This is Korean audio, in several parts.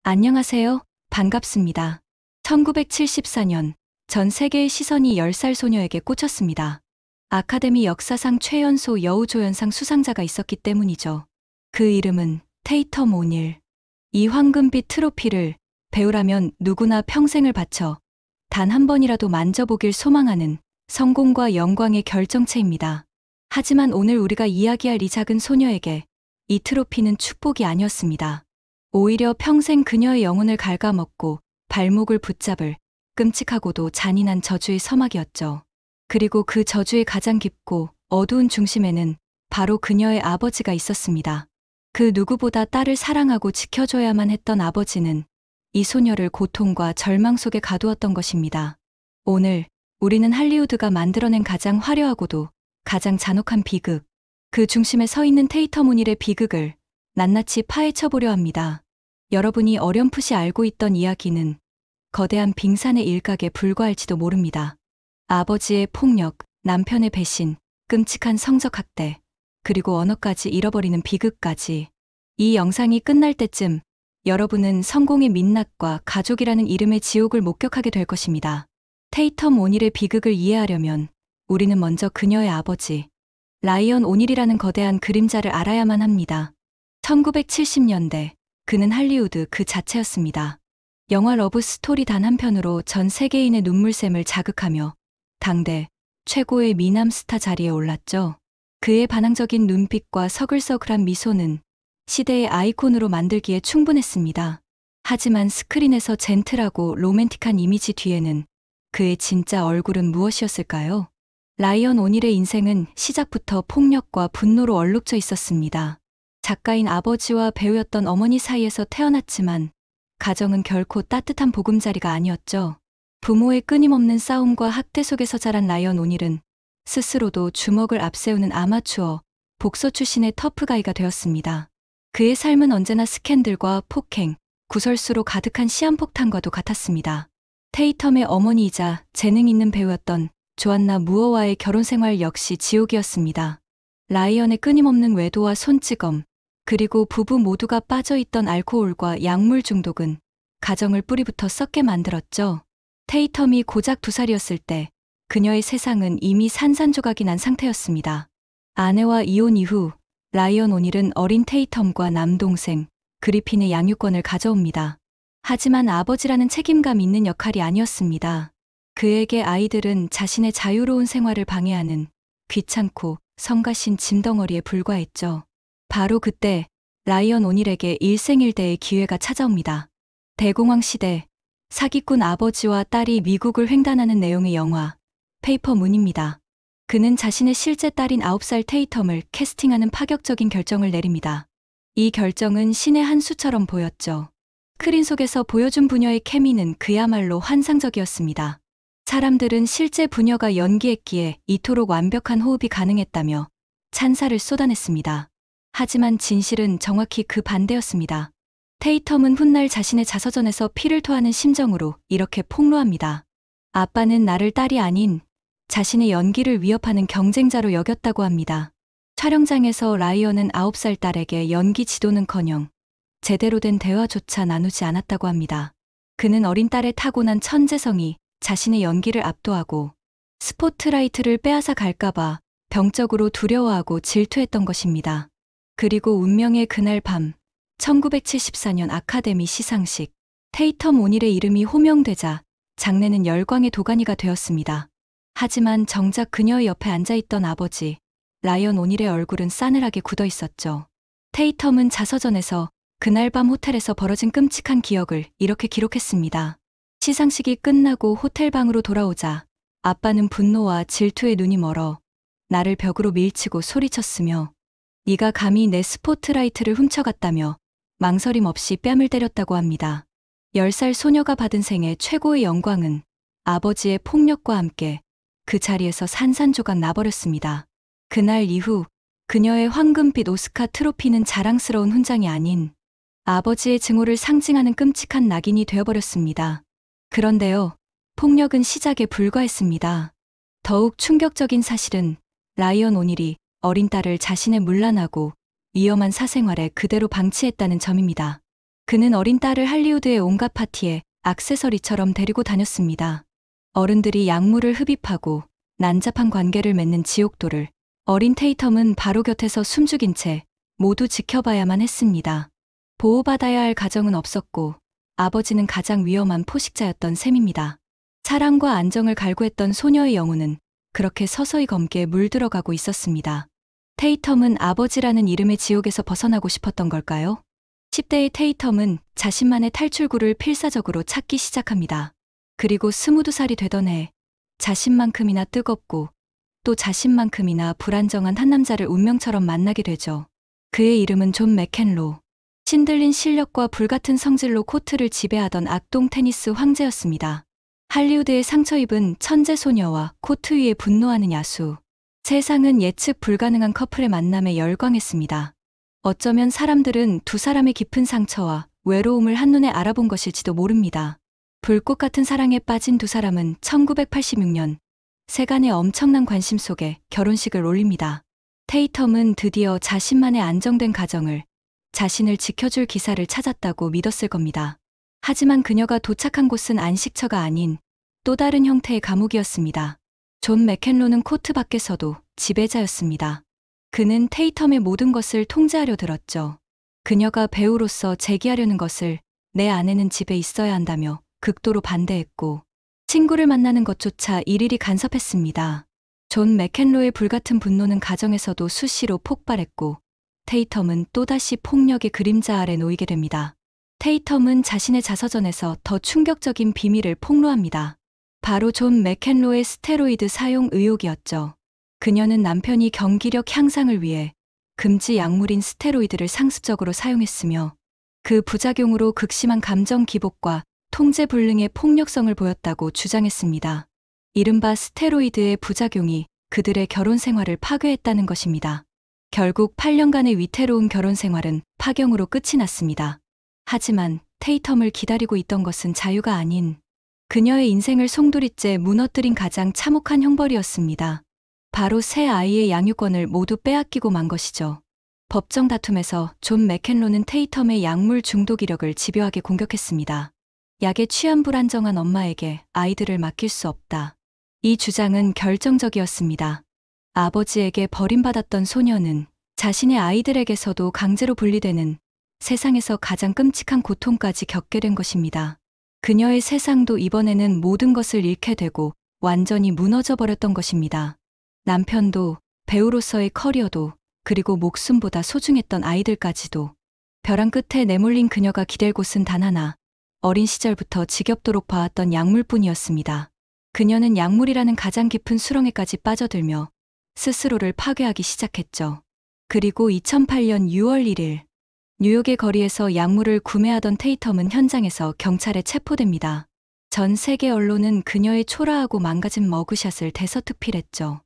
안녕하세요. 반갑습니다. 1974년 전 세계의 시선이 10살 소녀에게 꽂혔습니다. 아카데미 역사상 최연소 여우조연상 수상자가 있었기 때문이죠. 그 이름은 테이텀 오닐. 이 황금빛 트로피를 배우라면 누구나 평생을 바쳐 단 한 번이라도 만져보길 소망하는 성공과 영광의 결정체입니다. 하지만 오늘 우리가 이야기할 이 작은 소녀에게 이 트로피는 축복이 아니었습니다. 오히려 평생 그녀의 영혼을 갉아먹고 발목을 붙잡을 끔찍하고도 잔인한 저주의 서막이었죠. 그리고 그 저주의 가장 깊고 어두운 중심에는 바로 그녀의 아버지가 있었습니다. 그 누구보다 딸을 사랑하고 지켜줘야만 했던 아버지는 이 소녀를 고통과 절망 속에 가두었던 것입니다. 오늘 우리는 할리우드가 만들어낸 가장 화려하고도 가장 잔혹한 비극, 그 중심에 서 있는 테이텀 오닐의 비극을 낱낱이 파헤쳐보려 합니다. 여러분이 어렴풋이 알고 있던 이야기는 거대한 빙산의 일각에 불과할지도 모릅니다. 아버지의 폭력, 남편의 배신, 끔찍한 성적 학대, 그리고 언어까지 잃어버리는 비극까지. 이 영상이 끝날 때쯤 여러분은 성공의 민낯과 가족이라는 이름의 지옥을 목격하게 될 것입니다. 테이텀 오닐의 비극을 이해하려면 우리는 먼저 그녀의 아버지, 라이언 오닐이라는 거대한 그림자를 알아야만 합니다. 1970년대, 그는 할리우드 그 자체였습니다. 영화 러브 스토리 단 한 편으로 전 세계인의 눈물샘을 자극하며 당대 최고의 미남 스타 자리에 올랐죠. 그의 반항적인 눈빛과 서글서글한 미소는 시대의 아이콘으로 만들기에 충분했습니다. 하지만 스크린에서 젠틀하고 로맨틱한 이미지 뒤에는 그의 진짜 얼굴은 무엇이었을까요? 라이언 오닐의 인생은 시작부터 폭력과 분노로 얼룩져 있었습니다. 작가인 아버지와 배우였던 어머니 사이에서 태어났지만 가정은 결코 따뜻한 보금자리가 아니었죠. 부모의 끊임없는 싸움과 학대 속에서 자란 라이언 오닐은 스스로도 주먹을 앞세우는 아마추어 복서 출신의 터프가이가 되었습니다. 그의 삶은 언제나 스캔들과 폭행, 구설수로 가득한 시한폭탄과도 같았습니다. 테이텀의 어머니이자 재능 있는 배우였던 조안나 무어와의 결혼 생활 역시 지옥이었습니다. 라이언의 끊임없는 외도와 손찌검, 그리고 부부 모두가 빠져있던 알코올과 약물 중독은 가정을 뿌리부터 썩게 만들었죠. 테이텀이 고작 2살이었을 때 그녀의 세상은 이미 산산조각이 난 상태였습니다. 아내와 이혼 이후 라이언 오닐은 어린 테이텀과 남동생 그리핀의 양육권을 가져옵니다. 하지만 아버지라는 책임감 있는 역할이 아니었습니다. 그에게 아이들은 자신의 자유로운 생활을 방해하는 귀찮고 성가신 짐덩어리에 불과했죠. 바로 그때 라이언 오닐에게 일생일대의 기회가 찾아옵니다. 대공황 시대, 사기꾼 아버지와 딸이 미국을 횡단하는 내용의 영화 페이퍼 문입니다. 그는 자신의 실제 딸인 9살 테이텀을 캐스팅하는 파격적인 결정을 내립니다. 이 결정은 신의 한 수처럼 보였죠. 스크린 속에서 보여준 부녀의 케미는 그야말로 환상적이었습니다. 사람들은 실제 부녀가 연기했기에 이토록 완벽한 호흡이 가능했다며 찬사를 쏟아냈습니다. 하지만 진실은 정확히 그 반대였습니다. 테이텀은 훗날 자신의 자서전에서 피를 토하는 심정으로 이렇게 폭로합니다. 아빠는 나를 딸이 아닌 자신의 연기를 위협하는 경쟁자로 여겼다고 합니다. 촬영장에서 라이언은 9살 딸에게 연기 지도는커녕 제대로 된 대화조차 나누지 않았다고 합니다. 그는 어린 딸의 타고난 천재성이 자신의 연기를 압도하고 스포트라이트를 빼앗아 갈까봐 병적으로 두려워하고 질투했던 것입니다. 그리고 운명의 그날 밤, 1974년 아카데미 시상식, 테이텀 오닐의 이름이 호명되자 장내는 열광의 도가니가 되었습니다. 하지만 정작 그녀의 옆에 앉아있던 아버지, 라이언 오닐의 얼굴은 싸늘하게 굳어 있었죠. 테이텀은 자서전에서 그날 밤 호텔에서 벌어진 끔찍한 기억을 이렇게 기록했습니다. 시상식이 끝나고 호텔방으로 돌아오자 아빠는 분노와 질투에 눈이 멀어 나를 벽으로 밀치고 소리쳤으며 네가 감히 내 스포트라이트를 훔쳐갔다며 망설임 없이 뺨을 때렸다고 합니다. 10살 소녀가 받은 생애 최고의 영광은 아버지의 폭력과 함께 그 자리에서 산산조각 나버렸습니다. 그날 이후 그녀의 황금빛 오스카 트로피는 자랑스러운 훈장이 아닌 아버지의 증오를 상징하는 끔찍한 낙인이 되어버렸습니다. 그런데요, 폭력은 시작에 불과했습니다. 더욱 충격적인 사실은 라이언 오닐이 어린 딸을 자신의 문란하고 위험한 사생활에 그대로 방치했다는 점입니다. 그는 어린 딸을 할리우드의 온갖 파티에 액세서리처럼 데리고 다녔습니다. 어른들이 약물을 흡입하고 난잡한 관계를 맺는 지옥도를 어린 테이텀은 바로 곁에서 숨죽인 채 모두 지켜봐야만 했습니다. 보호받아야 할 가정은 없었고 아버지는 가장 위험한 포식자였던 셈입니다. 사랑과 안정을 갈구했던 소녀의 영혼은 그렇게 서서히 검게 물들어가고 있었습니다. 테이텀은 아버지라는 이름의 지옥에서 벗어나고 싶었던 걸까요? 10대의 테이텀은 자신만의 탈출구를 필사적으로 찾기 시작합니다. 그리고 22살이 되던 해 자신만큼이나 뜨겁고 또 자신만큼이나 불안정한 한 남자를 운명처럼 만나게 되죠. 그의 이름은 존 맥켄로. 신들린 실력과 불같은 성질로 코트를 지배하던 악동 테니스 황제였습니다. 할리우드의 상처 입은 천재 소녀와 코트 위에 분노하는 야수. 세상은 예측 불가능한 커플의 만남에 열광했습니다. 어쩌면 사람들은 두 사람의 깊은 상처와 외로움을 한눈에 알아본 것일지도 모릅니다. 불꽃 같은 사랑에 빠진 두 사람은 1986년 세간의 엄청난 관심 속에 결혼식을 올립니다. 테이텀은 드디어 자신만의 안정된 가정을, 자신을 지켜줄 기사를 찾았다고 믿었을 겁니다. 하지만 그녀가 도착한 곳은 안식처가 아닌 또 다른 형태의 감옥이었습니다. 존 맥켄로는 코트 밖에서도 지배자였습니다. 그는 테이텀의 모든 것을 통제하려 들었죠. 그녀가 배우로서 재기하려는 것을 내 아내는 집에 있어야 한다며 극도로 반대했고 친구를 만나는 것조차 일일이 간섭했습니다. 존 맥켄로의 불같은 분노는 가정에서도 수시로 폭발했고 테이텀은 또다시 폭력의 그림자 아래 놓이게 됩니다. 테이텀은 자신의 자서전에서 더 충격적인 비밀을 폭로합니다. 바로 존 맥켄로의 스테로이드 사용 의혹이었죠. 그녀는 남편이 경기력 향상을 위해 금지 약물인 스테로이드를 상습적으로 사용했으며 그 부작용으로 극심한 감정 기복과 통제 불능의 폭력성을 보였다고 주장했습니다. 이른바 스테로이드의 부작용이 그들의 결혼 생활을 파괴했다는 것입니다. 결국 8년간의 위태로운 결혼 생활은 파경으로 끝이 났습니다. 하지만 테이텀을 기다리고 있던 것은 자유가 아닌 그녀의 인생을 송두리째 무너뜨린 가장 참혹한 형벌이었습니다. 바로 새 아이의 양육권을 모두 빼앗기고 만 것이죠. 법정 다툼에서 존 맥켄로는 테이텀의 약물 중독 이력을 집요하게 공격했습니다. 약에 취한 불안정한 엄마에게 아이들을 맡길 수 없다. 이 주장은 결정적이었습니다. 아버지에게 버림받았던 소녀는 자신의 아이들에게서도 강제로 분리되는 세상에서 가장 끔찍한 고통까지 겪게 된 것입니다. 그녀의 세상도 이번에는 모든 것을 잃게 되고 완전히 무너져 버렸던 것입니다. 남편도, 배우로서의 커리어도, 그리고 목숨보다 소중했던 아이들까지도. 벼랑 끝에 내몰린 그녀가 기댈 곳은 단 하나, 어린 시절부터 지겹도록 봐왔던 약물뿐이었습니다. 그녀는 약물이라는 가장 깊은 수렁에까지 빠져들며 스스로를 파괴하기 시작했죠. 그리고 2008년 6월 1일, 뉴욕의 거리에서 약물을 구매하던 테이텀은 현장에서 경찰에 체포됩니다. 전 세계 언론은 그녀의 초라하고 망가진 머그샷을 대서특필했죠.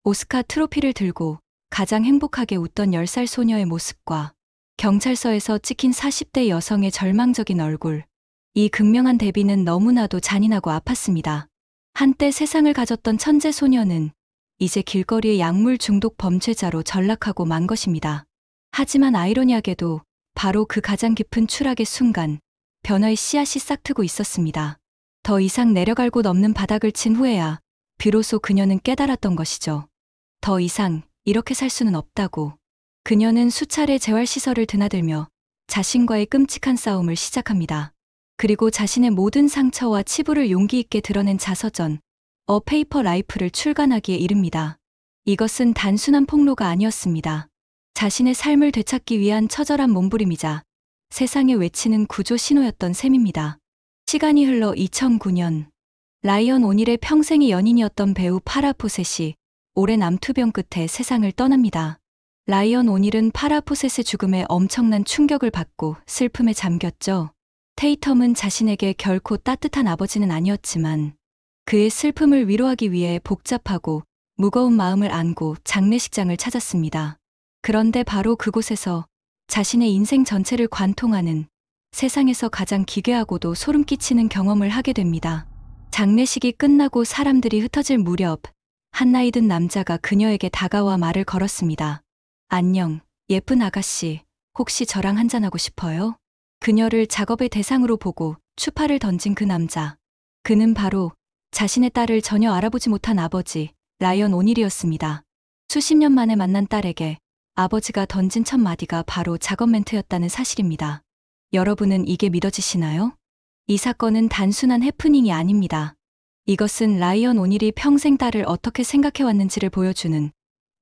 오스카 트로피를 들고 가장 행복하게 웃던 10살 소녀의 모습과 경찰서에서 찍힌 40대 여성의 절망적인 얼굴. 이 극명한 대비는 너무나도 잔인하고 아팠습니다. 한때 세상을 가졌던 천재 소녀는 이제 길거리의 약물 중독 범죄자로 전락하고 만 것입니다. 하지만 아이러니하게도 바로 그 가장 깊은 추락의 순간 변화의 씨앗이 싹트고 있었습니다. 더 이상 내려갈 곳 없는 바닥을 친 후에야 비로소 그녀는 깨달았던 것이죠. 더 이상 이렇게 살 수는 없다고. 그녀는 수차례 재활시설을 드나들며 자신과의 끔찍한 싸움을 시작합니다. 그리고 자신의 모든 상처와 치부를 용기 있게 드러낸 자서전 어 페이퍼 라이프를 출간하기에 이릅니다. 이것은 단순한 폭로가 아니었습니다. 자신의 삶을 되찾기 위한 처절한 몸부림이자 세상에 외치는 구조 신호였던 셈입니다. 시간이 흘러 2009년 라이언 오닐의 평생의 연인이었던 배우 파라 포셋이 오랜 암투병 끝에 세상을 떠납니다. 라이언 오닐은 파라 포셋의 죽음에 엄청난 충격을 받고 슬픔에 잠겼죠. 테이텀은 자신에게 결코 따뜻한 아버지는 아니었지만 그의 슬픔을 위로하기 위해 복잡하고 무거운 마음을 안고 장례식장을 찾았습니다. 그런데 바로 그곳에서 자신의 인생 전체를 관통하는 세상에서 가장 기괴하고도 소름 끼치는 경험을 하게 됩니다. 장례식이 끝나고 사람들이 흩어질 무렵 한 나이 든 남자가 그녀에게 다가와 말을 걸었습니다. 안녕, 예쁜 아가씨. 혹시 저랑 한잔하고 싶어요? 그녀를 작업의 대상으로 보고 추파를 던진 그 남자. 그는 바로 자신의 딸을 전혀 알아보지 못한 아버지, 라이언 오닐이었습니다. 수십 년 만에 만난 딸에게 아버지가 던진 첫 마디가 바로 작업 멘트였다는 사실입니다. 여러분은 이게 믿어지시나요? 이 사건은 단순한 해프닝이 아닙니다. 이것은 라이언 오닐이 평생 딸을 어떻게 생각해왔는지를 보여주는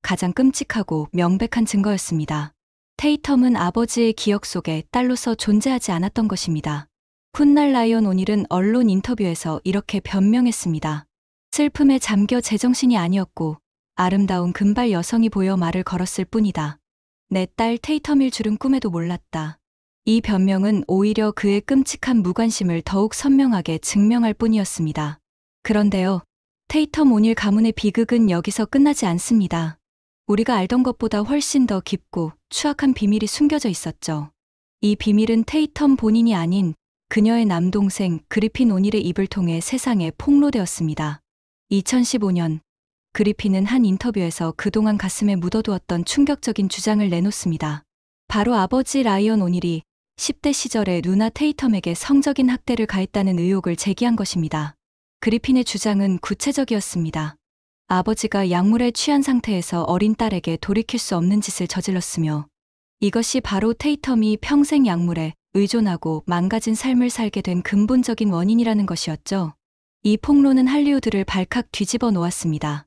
가장 끔찍하고 명백한 증거였습니다. 테이텀은 아버지의 기억 속에 딸로서 존재하지 않았던 것입니다. 훗날 라이언 오닐은 언론 인터뷰에서 이렇게 변명했습니다. 슬픔에 잠겨 제정신이 아니었고 아름다운 금발 여성이 보여 말을 걸었을 뿐이다. 내 딸 테이텀일 줄은 꿈에도 몰랐다. 이 변명은 오히려 그의 끔찍한 무관심을 더욱 선명하게 증명할 뿐이었습니다. 그런데요, 테이텀 오닐 가문의 비극은 여기서 끝나지 않습니다. 우리가 알던 것보다 훨씬 더 깊고 추악한 비밀이 숨겨져 있었죠. 이 비밀은 테이텀 본인이 아닌 그녀의 남동생 그리핀 오닐의 입을 통해 세상에 폭로되었습니다. 2015년, 그리핀은 한 인터뷰에서 그동안 가슴에 묻어두었던 충격적인 주장을 내놓습니다. 바로 아버지 라이언 오닐이 10대 시절에 누나 테이텀에게 성적인 학대를 가했다는 의혹을 제기한 것입니다. 그리핀의 주장은 구체적이었습니다. 아버지가 약물에 취한 상태에서 어린 딸에게 돌이킬 수 없는 짓을 저질렀으며 이것이 바로 테이텀이 평생 약물에 의존하고 망가진 삶을 살게 된 근본적인 원인이라는 것이었죠. 이 폭로는 할리우드를 발칵 뒤집어 놓았습니다.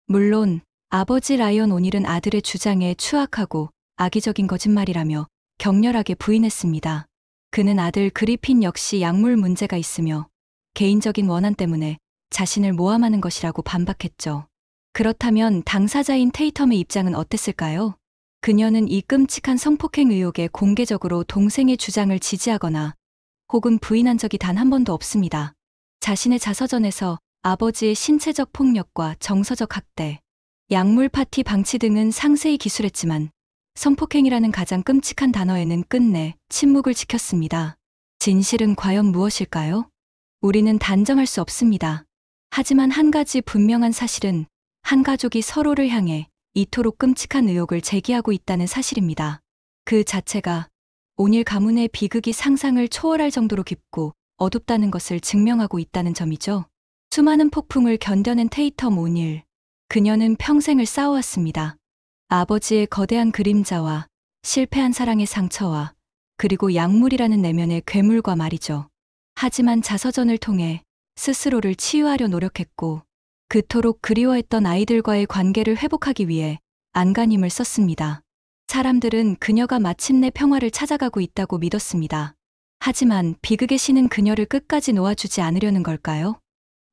물론 아버지 라이언 오닐은 아들의 주장에 추악하고 악의적인 거짓말이라며 격렬하게 부인했습니다. 그는 아들 그리핀 역시 약물 문제가 있으며 개인적인 원한 때문에 자신을 모함하는 것이라고 반박했죠. 그렇다면 당사자인 테이텀의 입장은 어땠을까요? 그녀는 이 끔찍한 성폭행 의혹에 공개적으로 동생의 주장을 지지하거나 혹은 부인한 적이 단 한 번도 없습니다. 자신의 자서전에서 아버지의 신체적 폭력과 정서적 학대, 약물 파티 방치 등은 상세히 기술했지만 성폭행이라는 가장 끔찍한 단어에는 끝내 침묵을 지켰습니다. 진실은 과연 무엇일까요? 우리는 단정할 수 없습니다. 하지만 한 가지 분명한 사실은 한 가족이 서로를 향해 이토록 끔찍한 의혹을 제기하고 있다는 사실입니다. 그 자체가 오닐 가문의 비극이 상상을 초월할 정도로 깊고 어둡다는 것을 증명하고 있다는 점이죠. 수많은 폭풍을 견뎌낸 테이텀 오닐. 그녀는 평생을 싸워왔습니다. 아버지의 거대한 그림자와 실패한 사랑의 상처와 그리고 약물이라는 내면의 괴물과 말이죠. 하지만 자서전을 통해 스스로를 치유하려 노력했고 그토록 그리워했던 아이들과의 관계를 회복하기 위해 안간힘을 썼습니다. 사람들은 그녀가 마침내 평화를 찾아가고 있다고 믿었습니다. 하지만 비극의 신은 그녀를 끝까지 놓아주지 않으려는 걸까요?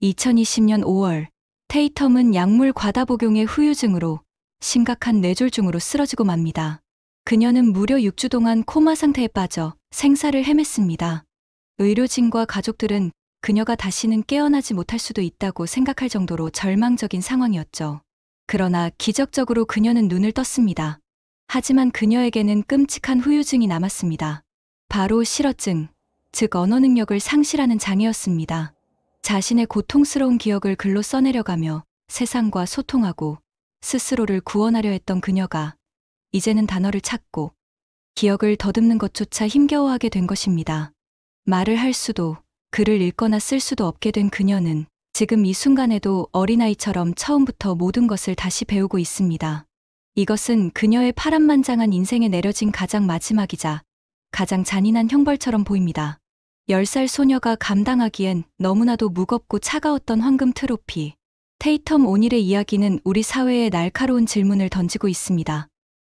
2020년 5월, 테이텀은 약물 과다 복용의 후유증으로 심각한 뇌졸중으로 쓰러지고 맙니다. 그녀는 무려 6주 동안 코마 상태에 빠져 생사를 헤맸습니다. 의료진과 가족들은 그녀가 다시는 깨어나지 못할 수도 있다고 생각할 정도로 절망적인 상황이었죠. 그러나 기적적으로 그녀는 눈을 떴습니다. 하지만 그녀에게는 끔찍한 후유증이 남았습니다. 바로 실어증, 즉 언어 능력을 상실하는 장애였습니다. 자신의 고통스러운 기억을 글로 써내려가며 세상과 소통하고 스스로를 구원하려 했던 그녀가 이제는 단어를 찾고 기억을 더듬는 것조차 힘겨워하게 된 것입니다. 말을 할 수도 글을 읽거나 쓸 수도 없게 된 그녀는 지금 이 순간에도 어린아이처럼 처음부터 모든 것을 다시 배우고 있습니다. 이것은 그녀의 파란만장한 인생에 내려진 가장 마지막이자 가장 잔인한 형벌처럼 보입니다. 10살 소녀가 감당하기엔 너무나도 무겁고 차가웠던 황금 트로피. 테이텀 오닐의 이야기는 우리 사회에 날카로운 질문을 던지고 있습니다.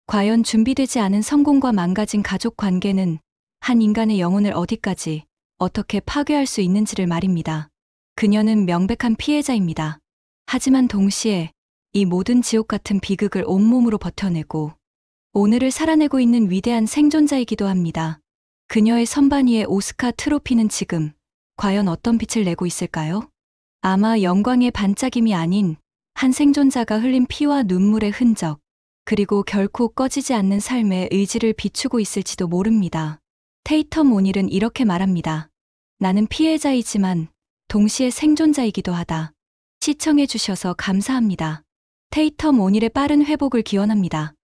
과연 준비되지 않은 성공과 망가진 가족 관계는 한 인간의 영혼을 어디까지 어떻게 파괴할 수 있는지를 말입니다. 그녀는 명백한 피해자입니다. 하지만 동시에 이 모든 지옥 같은 비극을 온몸으로 버텨내고 오늘을 살아내고 있는 위대한 생존자이기도 합니다. 그녀의 선반 위의 오스카 트로피는 지금 과연 어떤 빛을 내고 있을까요? 아마 영광의 반짝임이 아닌 한 생존자가 흘린 피와 눈물의 흔적, 그리고 결코 꺼지지 않는 삶의 의지를 비추고 있을지도 모릅니다. 테이텀 오닐은 이렇게 말합니다. 나는 피해자이지만 동시에 생존자이기도 하다. 시청해주셔서 감사합니다. 테이텀 오닐의 빠른 회복을 기원합니다.